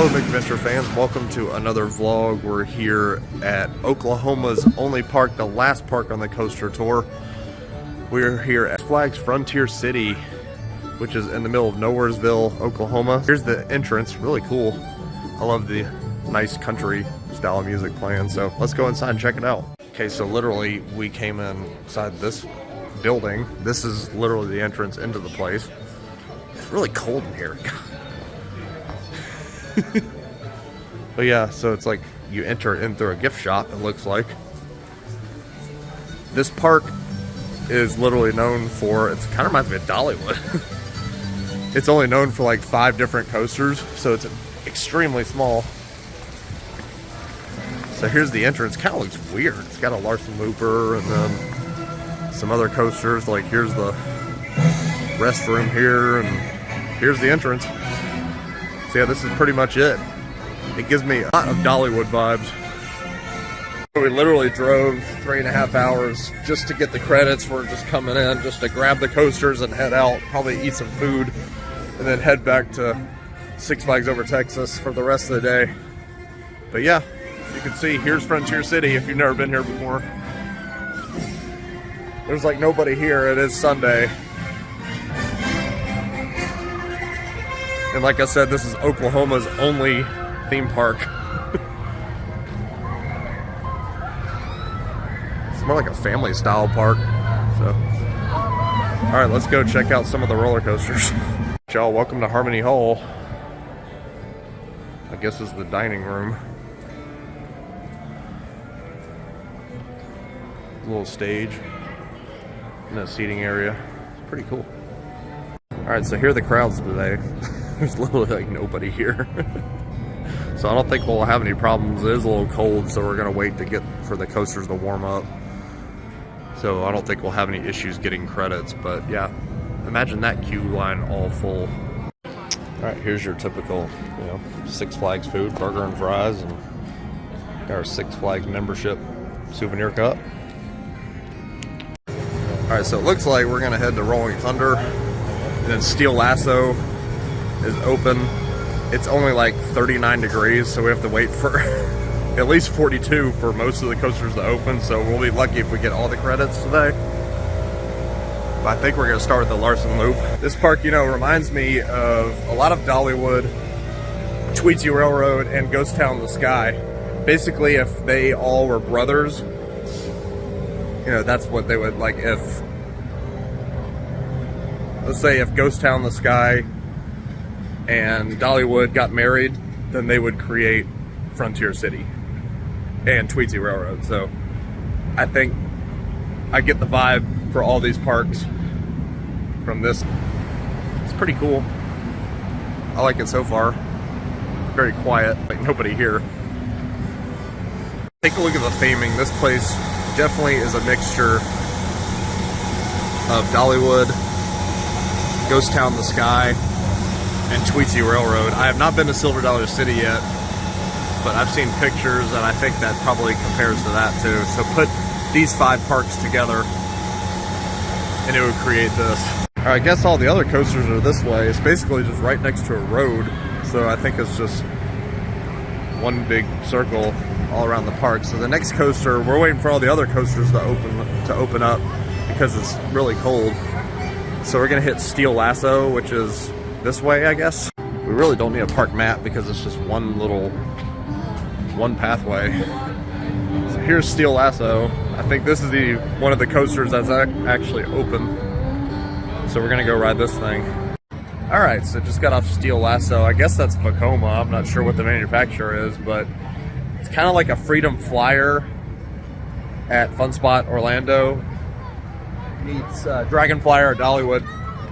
Hello Big Adventure fans, welcome to another vlog. We're here at Oklahoma's only park, the last park on the coaster tour. We're here at Flags Frontier City, which is in the middle of Nowheresville, Oklahoma. Here's the entrance, really cool. I love the nice country style of music playing, so let's go inside and check it out. Okay, so literally we came inside this building. This is literally the entrance into the place. It's really cold in here. But yeah, so it's like you enter in through a gift shop, it looks like. This park is literally known for, it kind of reminds me of Dollywood. It's only known for like 5 different coasters, so it's extremely small. So here's the entrance. Kind of looks weird. It's got a Larson Looper and then some other coasters. Like here's the restroom here, and here's the entrance. So yeah, this is pretty much it. It gives me a lot of Dollywood vibes. We literally drove 3.5 hours just to get the credits. We're just coming in just to grab the coasters and head out, probably eat some food, and then head back to Six Flags Over Texas for the rest of the day. But yeah, you can see here's Frontier City if you've never been here before. There's like nobody here. It is Sunday. And like I said, this is Oklahoma's only theme park. It's more like a family style park. So, all right, let's go check out some of the roller coasters. Y'all, welcome to Harmony Hall. I guess this is the dining room. A little stage and a seating area. It's pretty cool. All right, so here are the crowds today. There's literally like nobody here. So I don't think we'll have any problems. It is a little cold, so we're gonna wait for the coasters to warm up. So I don't think we'll have any issues getting credits, but yeah, imagine that queue line all full. All right, here's your typical, Six Flags food, burger and fries, and our Six Flags membership souvenir cup. All right, so it looks like we're gonna head to Rolling Thunder, and then Steel Lasso is open. It's only like 39 degrees, so we have to wait for at least 42 for most of the coasters to open, so we'll be lucky if we get all the credits today. But I think we're gonna start with the Larson Loop. This park, reminds me of a lot of Dollywood, Tweetsie Railroad, and Ghost Town in the Sky. Basically, if they all were brothers, that's what they would like. If, let's say if Ghost Town in the Sky and Dollywood got married, then they would create Frontier City and Tweetsie Railroad. So I think I get the vibe for all these parks from this. It's pretty cool. I like it so far. Very quiet, like nobody here. Take a look at the theming. This place definitely is a mixture of Dollywood, Ghost Town in the Sky, and Tweetsie Railroad. I have not been to Silver Dollar City yet, but I've seen pictures and I think that probably compares to that too. So put these 5 parks together and it would create this. All right, I guess all the other coasters are this way. It's basically just right next to a road. So I think it's just one big circle all around the park. So the next coaster, we're waiting for all the other coasters to open up because it's really cold. So we're gonna hit Steel Lasso, which is this way, I guess. We really don't need a park map because it's just one pathway. So here's Steel Lasso. I think this is one of the coasters that's actually open. So we're gonna go ride this thing. All right, so just got off Steel Lasso. I guess that's Vekoma. I'm not sure what the manufacturer is, but it's kind of like a Freedom Flyer at Fun Spot Orlando meets Dragon Flyer or Dollywood.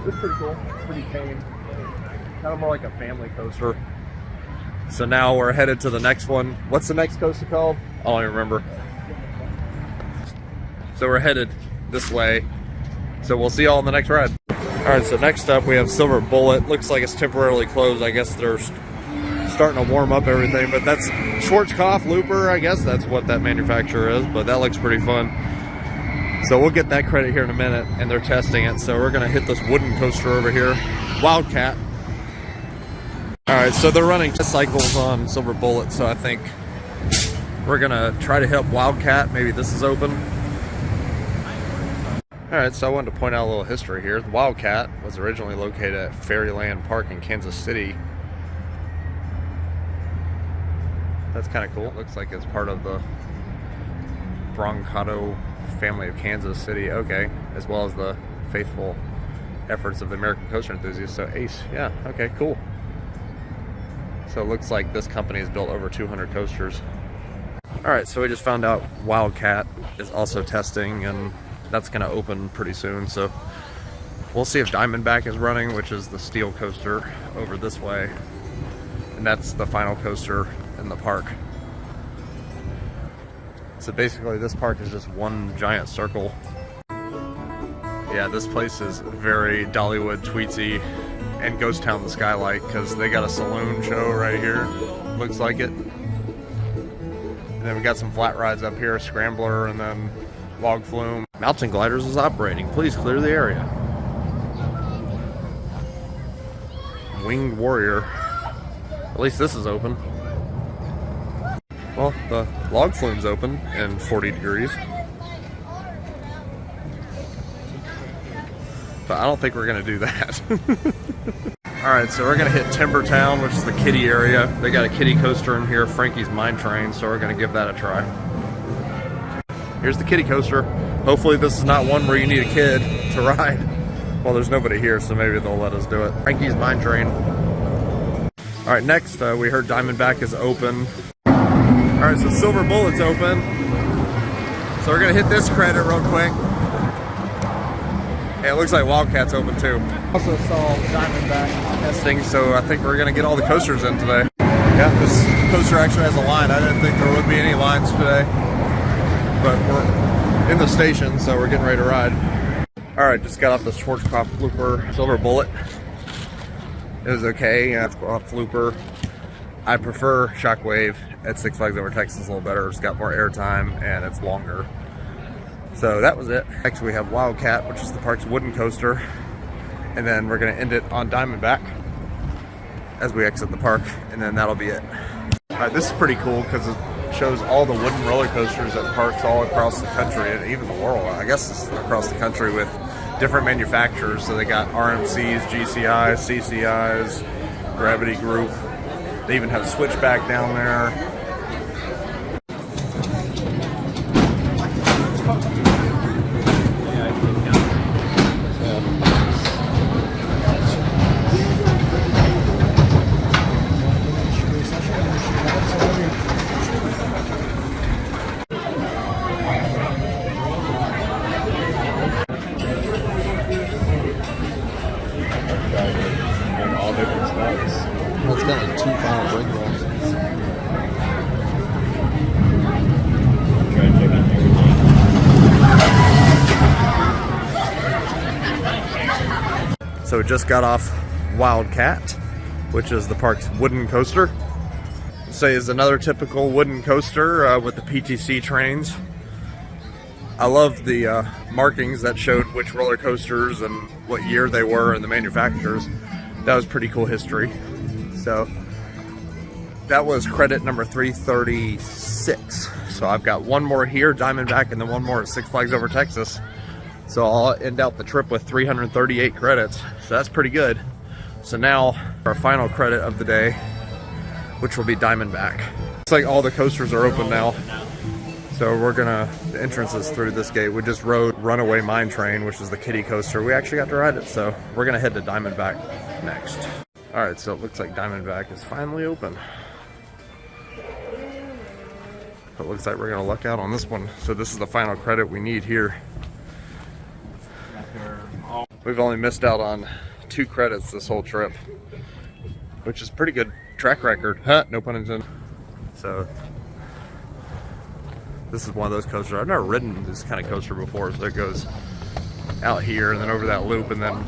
It's pretty cool, pretty tame. Kind of more like a family coaster. So now we're headed to the next one. What's the next coaster called? I don't even remember. So we're headed this way. So we'll see y'all on the next ride. All right, so next up we have Silver Bullet. Looks like it's temporarily closed. I guess they're starting to warm up everything, but that's Schwarzkopf Looper. I guess that's what that manufacturer is, but that looks pretty fun. So we'll get that credit here in a minute, and they're testing it. So we're gonna hit this wooden coaster over here, Wildcat. Alright, so they're running cycles on Silver Bullet, so I think we're gonna try to hit Wildcat. Maybe this is open. Alright, so I wanted to point out a little history here. The Wildcat was originally located at Fairyland Park in Kansas City. That's kind of cool. It looks like it's part of the Broncato family of Kansas City. Okay, as well as the faithful efforts of the American coaster enthusiasts. So Ace, yeah, okay, cool. So it looks like this company has built over 200 coasters. Alright, so we just found out Wildcat is also testing, and that's going to open pretty soon. So we'll see if Diamondback is running, which is the steel coaster over this way. And that's the final coaster in the park. So basically this park is just one giant circle. Yeah, this place is very Dollywood, Tweetsie, and Ghost Town the Skylight, because they got a saloon show right here. Looks like it. And then we got some flat rides up here, Scrambler, and then Log Flume. Mountain Gliders is operating. Please clear the area. Winged Warrior. At least this is open. Well, the Log Flume's open in 40 degrees. But I don't think we're going to do that. Alright, so we're going to hit Timber Town, which is the kiddie area. They got a kiddie coaster in here, Frankie's Mine Train, so we're going to give that a try. Here's the kiddie coaster. Hopefully this is not one where you need a kid to ride. Well, there's nobody here, so maybe they'll let us do it. Frankie's Mine Train. Alright, next we heard Diamondback is open. Alright, so Silver Bullet's open. So we're going to hit this credit real quick. Hey, it looks like Wildcat's open too. Also saw Diamondback testing, so I think we're going to get all the coasters in today. Yeah, this coaster actually has a line. I didn't think there would be any lines today. But we're in the station, so we're getting ready to ride. Alright, just got off the Schwarzkopf Looper Silver Bullet. It was okay. Schwarzkopf Looper. I prefer Shockwave at Six Flags Over Texas a little better. It's got more airtime and it's longer. So that was it. Next we have Wildcat, which is the park's wooden coaster. And then we're going to end it on Diamondback as we exit the park. And then that'll be it. Alright, this is pretty cool because it shows all the wooden roller coasters at parks all across the country and even the world. I guess it's across the country with different manufacturers. So they got RMCs, GCIs, CCIs, Gravity Group. They even have Switchback down there. All different spots. Well, it's got like 2 final brake rolls. So we just got off Wildcat, which is the park's wooden coaster. Say is another typical wooden coaster with the PTC trains. I love the markings that showed which roller coasters and what year they were and the manufacturers. That was pretty cool history. So that was credit number 336. So I've got one more here, Diamondback, and then one more at Six Flags Over Texas. So I'll end out the trip with 338 credits. So that's pretty good. So now our final credit of the day, which will be Diamondback. Looks like all the coasters are open now. So we're gonna, the entrance is through this gate. We just rode Runaway Mine Train, which is the kiddie coaster. We actually got to ride it, so we're gonna head to Diamondback next. All right, so it looks like Diamondback is finally open. It looks like we're gonna luck out on this one. So this is the final credit we need here. We've only missed out on 2 credits this whole trip, which is pretty good track record. Huh, no pun intended. So this is one of those coasters. I've never ridden this kind of coaster before, so it goes out here and then over that loop and then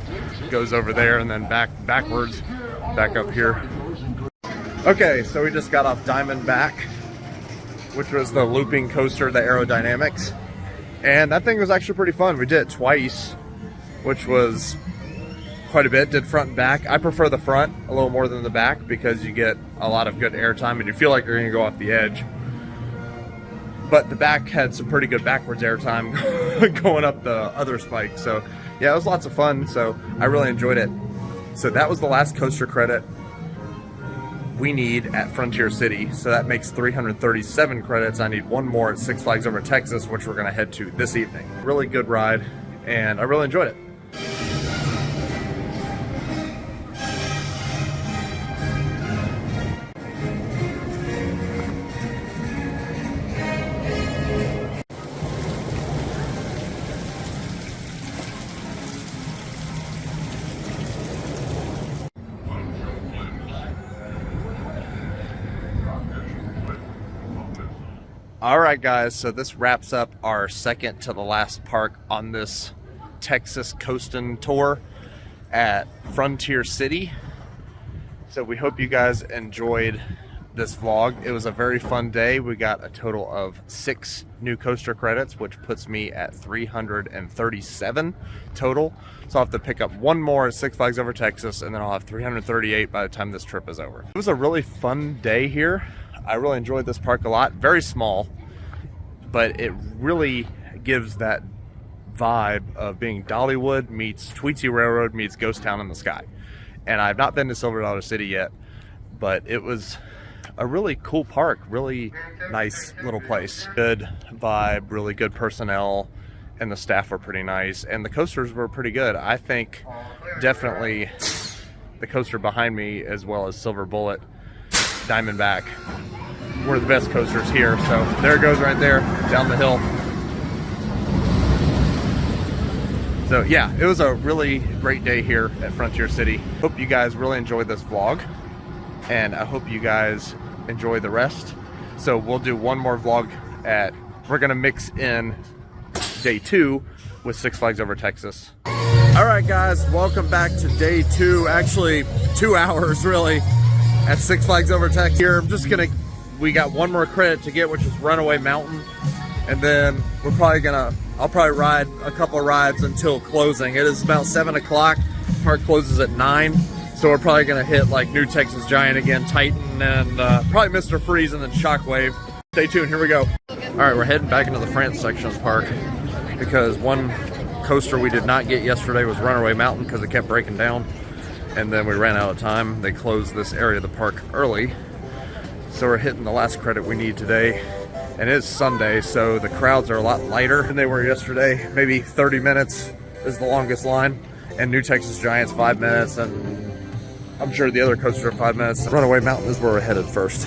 goes over there and then backwards, back up here. Okay, so we just got off Diamondback, which was the looping coaster, the aerodynamics. And that thing was actually pretty fun. We did it twice, which was quite a bit, did front and back. I prefer the front a little more than the back because you get a lot of good airtime and you feel like you're gonna go off the edge. But the back had some pretty good backwards airtime going up the other spike. So yeah, it was lots of fun. So I really enjoyed it. So that was the last coaster credit we need at Frontier City. So that makes 337 credits. I need one more at Six Flags Over Texas, which we're gonna head to this evening. Really good ride, and I really enjoyed it. Alright guys, so this wraps up our second to the last park on this Texas coasting tour at Frontier City. So we hope you guys enjoyed this vlog. It was a very fun day. We got a total of 6 new coaster credits, which puts me at 337 total. So I'll have to pick up one more at Six Flags Over Texas, and then I'll have 338 by the time this trip is over. It was a really fun day here. I really enjoyed this park a lot. Very small, but it really gives that vibe of being Dollywood meets Tweetsie Railroad meets Ghost Town in the Sky. And I've not been to Silver Dollar City yet, but it was a really cool park, really nice little place. Good vibe, really good personnel, and the staff were pretty nice, and the coasters were pretty good. I think definitely the coaster behind me, as well as Silver Bullet, Diamondback, one of the best coasters here. So there it goes right there down the hill. So yeah, it was a really great day here at Frontier City. Hope you guys really enjoyed this vlog, and I hope you guys enjoy the rest. So we'll do one more vlog we're gonna mix in day 2 with Six Flags Over Texas. All right guys, welcome back to day 2, actually 2 hours really, at Six Flags Over Texas. Here, we got one more credit to get, which is Runaway Mountain. And then I'll probably ride a couple of rides until closing. It is about 7 o'clock, park closes at 9. So we're probably gonna hit like New Texas Giant again, Titan, and probably Mr. Freeze and then Shockwave. Stay tuned, here we go. All right, we're heading back into the France section of the park because one coaster we did not get yesterday was Runaway Mountain because it kept breaking down. And then we ran out of time. They closed this area of the park early. So we're hitting the last credit we need today. And it is Sunday, so the crowds are a lot lighter than they were yesterday. Maybe 30 minutes is the longest line. And New Texas Giant's 5 minutes, and I'm sure the other coasters are 5 minutes. Runaway Mountain is where we're headed first.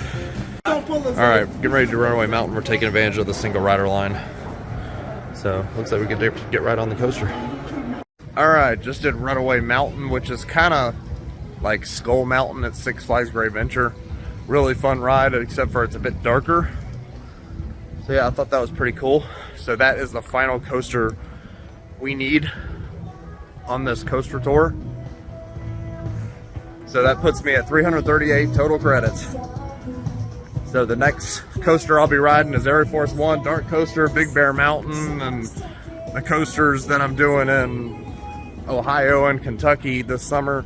All right, getting ready to do Runaway Mountain. We're taking advantage of the single rider line. So looks like we can get right on the coaster. All right, just did Runaway Mountain, which is kind of like Skull Mountain at Six Flags Great Adventure. Really fun ride, except for it's a bit darker. So yeah, I thought that was pretty cool. So that is the final coaster we need on this coaster tour. So that puts me at 338 total credits. So the next coaster I'll be riding is Air Force One, Dark Coaster, Big Bear Mountain, and the coasters that I'm doing in Ohio and Kentucky this summer.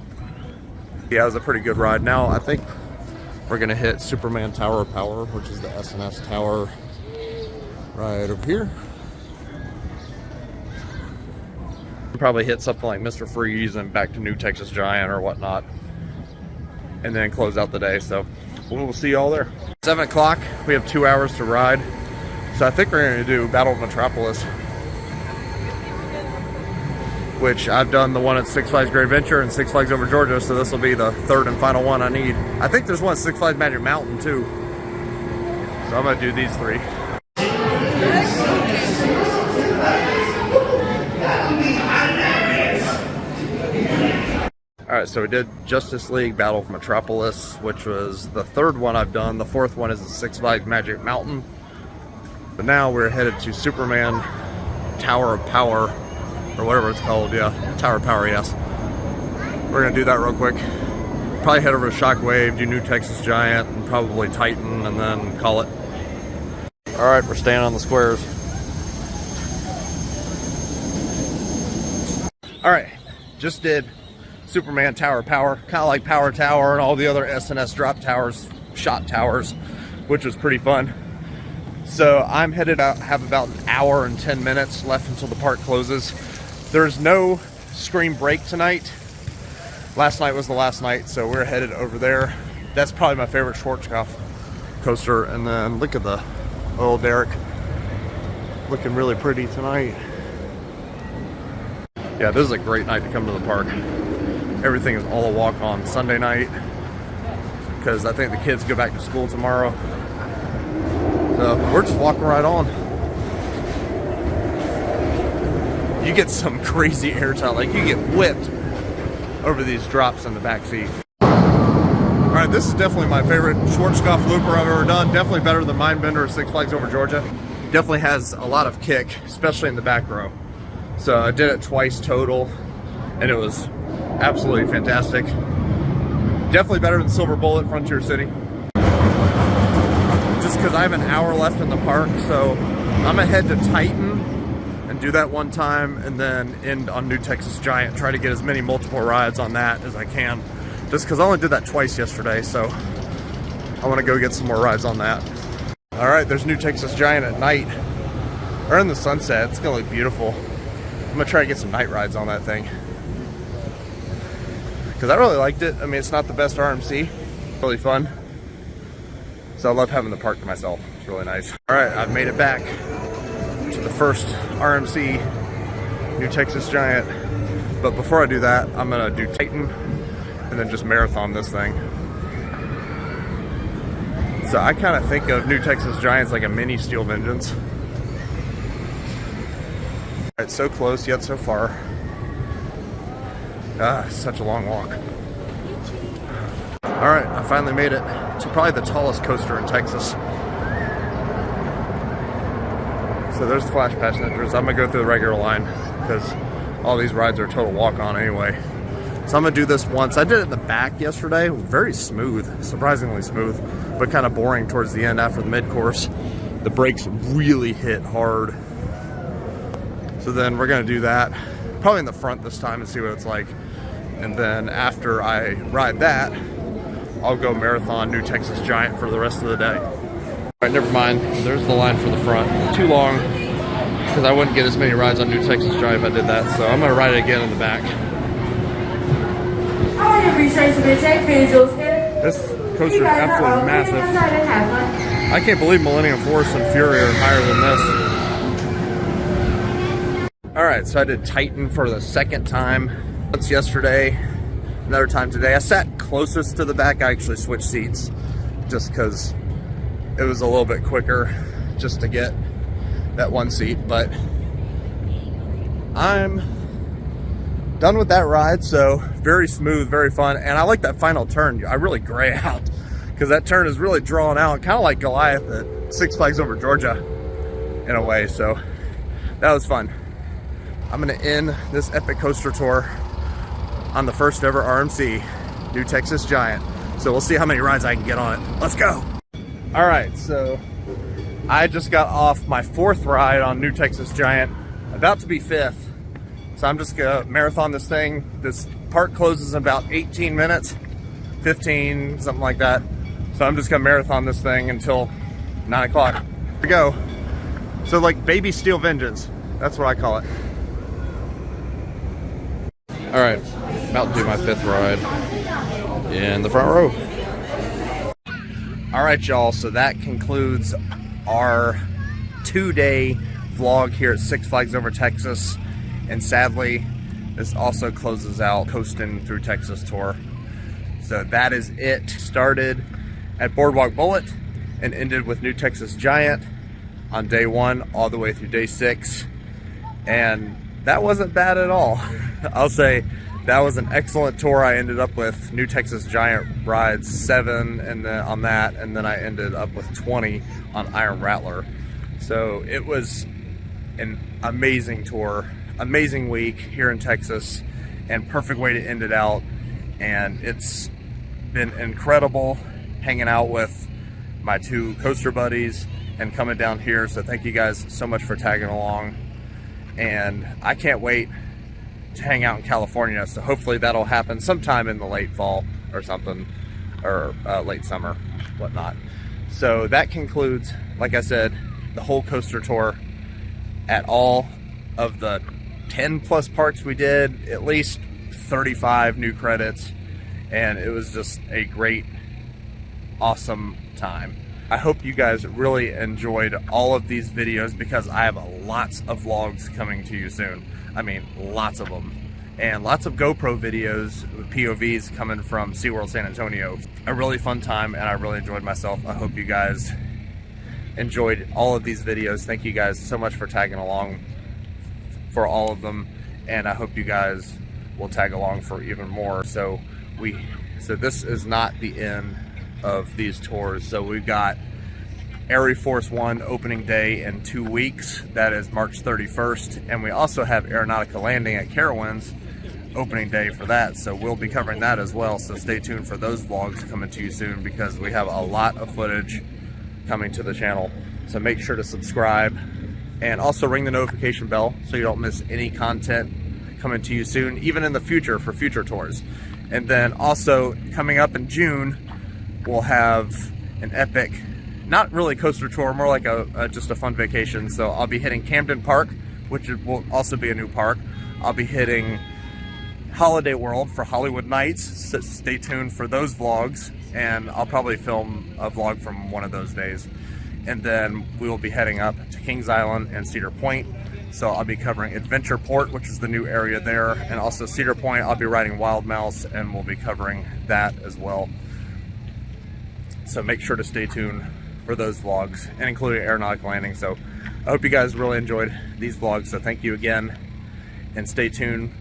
Yeah, it was a pretty good ride. Now I think we're gonna hit Superman Tower of Power, which is the S&S tower right over here. We'll probably hit something like Mr. Freeze and back to New Texas Giant or whatnot, and then close out the day. So we'll see y'all there. 7 o'clock, we have 2 hours to ride. So I think we're gonna do Battle of Metropolis, which I've done the one at Six Flags Great Adventure and Six Flags Over Georgia, so this will be the third and final one I need. I think there's one at Six Flags Magic Mountain too. So I'm gonna do these 3. All right, so we did Justice League Battle of Metropolis, which was the 3rd one I've done. The 4th one is the Six Flags Magic Mountain. But now we're headed to Superman Tower of Power, or whatever it's called. Yeah, Tower of Power, yes. We're gonna do that real quick. Probably head over to Shockwave, do New Texas Giant, and probably Titan, and then call it. All right, we're staying on the squares. All right, just did Superman Tower Power, kind of like Power Tower and all the other SNS drop towers, shot towers, which was pretty fun. So I'm headed out, have about an hour and 10 minutes left until the park closes. There's no Screambreak tonight. Last night was the last night, so we're headed over there. That's probably my favorite Schwarzkopf coaster. And then look at the oil derrick, looking really pretty tonight. Yeah, this is a great night to come to the park. Everything is all a walk on Sunday night because I think the kids go back to school tomorrow. So we're just walking right on. You get some crazy airtime, like you get whipped over these drops in the back seat. All right, this is definitely my favorite Schwarzkopf looper I've ever done. Definitely better than Mindbender or Six Flags Over Georgia. Definitely has a lot of kick, especially in the back row. So I did it twice total, and it was absolutely fantastic. Definitely better than Silver Bullet Frontier City. Just because I have an hour left in the park, so I'm gonna head to Titan and do that one time, and then end on New Texas Giant. Try to get as many multiple rides on that as I can. Just because I only did that twice yesterday, so I want to go get some more rides on that. All right, there's New Texas Giant at night, or in the sunset. It's gonna look beautiful. I'm gonna try to get some night rides on that thing because I really liked it. I mean, it's not the best RMC, really fun. So I love having the park to myself. It's really nice. All right, I've made it back to the first RMC, New Texas Giant. But before I do that, I'm gonna do Titan and then just marathon this thing. So I kind of think of New Texas Giants like a mini Steel Vengeance. It's so close yet so far. Such a long walk. All right, I finally made it to probably the tallest coaster in Texas. So there's the Flash Passengers. I'm gonna go through the regular line because all these rides are a total walk on anyway. So I'm gonna do this once. I did it in the back yesterday. Very smooth, surprisingly smooth, but kind of boring towards the end after the mid-course. The brakes really hit hard. So then we're gonna do that probably in the front this time and see what it's like. And then after I ride that, I'll go marathon New Texas Giant for the rest of the day. All right, never mind. There's the line for the front. Too long because I wouldn't get as many rides on New Texas Giant if I did that. So I'm gonna ride it again in the back. This coaster is absolutely massive. I can't believe Millennium Force and Fury are higher than this. All right, so I did Titan for the second time. Once yesterday, another time today. I sat closest to the back. I actually switched seats just because it was a little bit quicker just to get that one seat. But I'm done with that ride, so very smooth, very fun. And I like that final turn. I really gray out because that turn is really drawn out, kind of like Goliath at Six Flags Over Georgia in a way. So that was fun. I'm gonna end this epic coaster tour on the first ever RMC, New Texas Giant. So we'll see how many rides I can get on it. Let's go. All right, so I just got off my fourth ride on New Texas Giant, about to be fifth. So I'm just gonna marathon this thing. This park closes in about 18 minutes, 15, something like that. So I'm just gonna marathon this thing until 9 o'clock. Here we go. So like baby Steel Vengeance, that's what I call it. All right, about to do my fifth ride in the front row. All right, y'all, so that concludes our 2-day vlog here at Six Flags Over Texas. And sadly, this also closes out Coastin Thru Texas tour. So that is it. Started at Boardwalk Bullet and ended with New Texas Giant on day 1 all the way through day 6. And that wasn't bad at all. I'll say that was an excellent tour. I ended up with New Texas Giant rides 7 and then on that, and then I ended up with 20 on Iron Rattler. So it was an amazing tour, amazing week here in Texas, and perfect way to end it out. And it's been incredible hanging out with my 2 coaster buddies and coming down here. So thank you guys so much for tagging along. And I can't wait to hang out in California. So hopefully that'll happen sometime in the late fall or something, or late summer, whatnot. So that concludes, like I said, the whole coaster tour at all of the 10 plus parks we did, at least 35 new credits, and it was just a great, awesome time. I hope you guys really enjoyed all of these videos, because I have lots of vlogs coming to you soon. I mean, lots of them. And lots of GoPro videos with POVs coming from SeaWorld San Antonio. A really fun time, and I really enjoyed myself. I hope you guys enjoyed all of these videos. Thank you guys so much for tagging along for all of them, and I hope you guys will tag along for even more. So this is not the end of these tours. So we've got Air Force One opening day in 2 weeks. That is March 31st. And we also have Aeronautica Landing at Carowinds opening day for that. So we'll be covering that as well. So stay tuned for those vlogs coming to you soon, because we have a lot of footage coming to the channel. So make sure to subscribe and also ring the notification bell so you don't miss any content coming to you soon, even in the future for future tours. And then also coming up in June, we'll have an epic, not really coaster tour, more like just a fun vacation. So I'll be hitting Camden Park, which will also be a new park. I'll be hitting Holiday World for Hollywood Nights, so stay tuned for those vlogs, and I'll probably film a vlog from one of those days. And then we will be heading up to Kings Island and Cedar Point. So I'll be covering Adventure Port, which is the new area there, and also Cedar Point. I'll be riding Wild Mouse, and we'll be covering that as well. So make sure to stay tuned for those vlogs, and including Aeronautica Landing. So I hope you guys really enjoyed these vlogs. So thank you again, and stay tuned.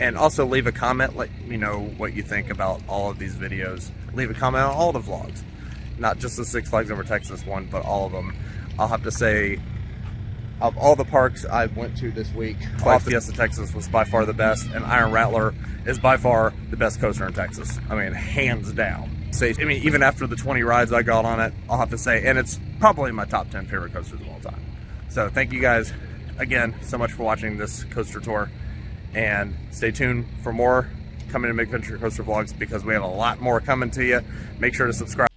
And also leave a comment, let me know what you think about all of these videos. Leave a comment on all the vlogs, not just the Six Flags Over Texas one, but all of them. I'll have to say, of all the parks I went to this week, Fiesta Texas was by far the best, and Iron Rattler is by far the best coaster in Texas. I mean, hands down. I mean, even after the 20 rides I got on it, I'll have to say, and it's probably my top 10 favorite coasters of all time. So thank you guys again so much for watching this coaster tour, and stay tuned for more coming to Big Adventure Coaster vlogs, because we have a lot more coming to you. Make sure to subscribe.